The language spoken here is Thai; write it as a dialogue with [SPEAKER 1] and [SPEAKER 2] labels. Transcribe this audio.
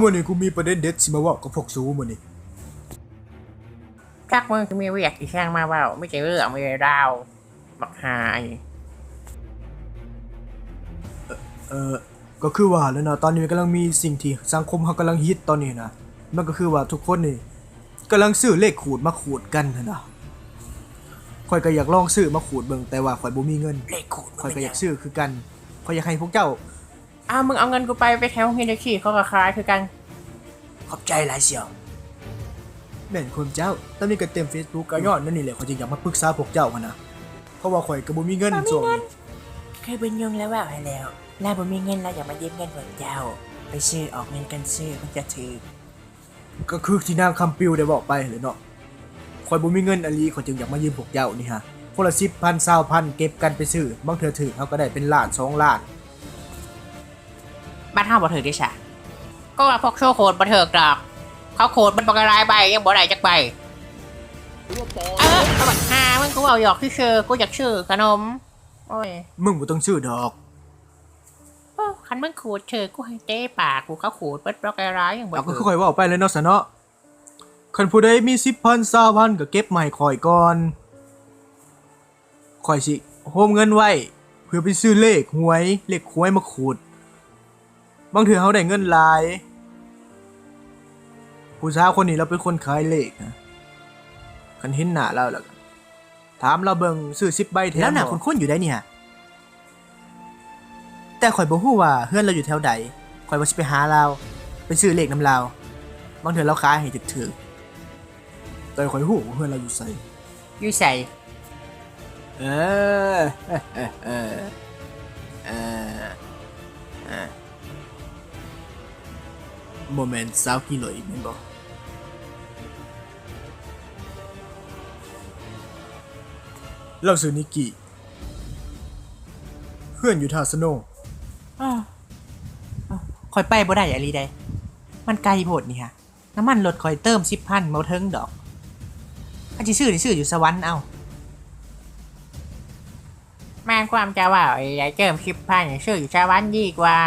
[SPEAKER 1] มื้อนี้กูมีประเด็นเด็ดสิมาเว้ากับพวกซูมื้อนี้
[SPEAKER 2] จักมึงคือมีเวียกอีช่างมาเปล่าไม่ใช่เรื่องไม่ใช่ราวบักหาย
[SPEAKER 1] ก็คือว่าแล้วเนาะตอนนี้มันกำลังมีสิ่งที่สังคมเฮากำลังฮิตตอนนี้นะมันก็คือว่าทุกคนนี่กำลังซื้อเลขขูดมาขูดกันนะ ข่อยก็อยากลองซื้อมาขูดเบิ่งแต่ว่าข่อยบ่มีเงิน
[SPEAKER 2] เลขขูด
[SPEAKER 1] ข่อยก็อยากซื้อคือกันข่อยอยากให้พวกเจ้า
[SPEAKER 2] มึงเอาเงินกูไปแถวเฮียนขี้เขาก็คล้ายคือกัน
[SPEAKER 1] ขอบใจหลายเสี่ยวแม่นคนเจ้าตอนนี้ก็เต็ม Facebook ก็ย้อนนั่นนี่แหละข่อยจึงอยากมาปรึกษาพวกเจ้าหั่นนะเพราะว่าข่อยก็บ่มีเงินส่ง
[SPEAKER 2] เคยเป็นยงแล้วว่าให้แล้วแล้วบ่มีเงินแล้วอย่ามายืมเงินของเจ้าไปซื้อออกเงินกันซื้อมันจะถือ
[SPEAKER 1] ก็คือที่นางคำปิวได้บอกไปเลยเนาะข่อยบ่มีเงินอลีข่อยจึงอยากมายืมพวกเจ้านี่ฮะคนละ10,000 20,000เก็บกันไปซื้อบางเทื่อถือเฮาก็ได้เป็นล้าน2ล้าน
[SPEAKER 2] บ้านเฮาบ่ถือดิฉะก็ว่าพวกโชว์โคดบ่ถือกดอกเขาโคดมันบ่กระไรใบยังบ่ได้จักใบเอาบักหามึงกูเอาหยอกที่ชื่อกูอยากชื่อขนมโอ้ย
[SPEAKER 1] มึงบ่ต้องซื้อดอก
[SPEAKER 2] คันมึงขูดเธอกูให้เต้ปากกูเขาขูดเปิดบล็อกไอ้ร้ายอย่างบ่
[SPEAKER 1] เอาก็ค่อยๆเว้าไปเลยเนาะซะเนาะคันผู้ใดมี 10,000 20,000ก็เก็บมาให้ข่อยก่อนข่อยสิโฮมเงินไว้เพื่อไปซื้อเลขหวยเลขหวยมาขูดบางเทื่อเฮาได้เงินหลายผู้สาวคนนี้เราเป็นคนขายเลขนะคันเห็นหน้าเราแล้วก็ถามเราเบิ่งซื้อ10ใบแถมแล้วน่ะคุ้นๆอยู่ได้เนี่ยแต่ข่อยบ่ฮู้ว่าเฮือนเราอยู่แถวใดข่อยว่าสิไปหาเราไปซื้อเลขนำเราบางเทื่อเราขายให้ถึกๆแต่ข่อยฮู้ว่าเฮือนเราอยู่ไส
[SPEAKER 2] อยู่ใส่
[SPEAKER 1] เออโมเมนต์สาวกิโลอีกแม่นบ่เราซื้อนิกกี้เพื่อนอยู่ท่าสโนว์
[SPEAKER 2] คอยไปบ่ได้อะลีใดมันไกลโพดนี่ฮะน้ำมันรถคอยเติม10,000บ่เทิงดอกอันสิซื้ออยู่สวรรค์เอาแม่นความจะว่าไอ้เติม10,000ซื้ออยู่สวรรค์ดีกว่า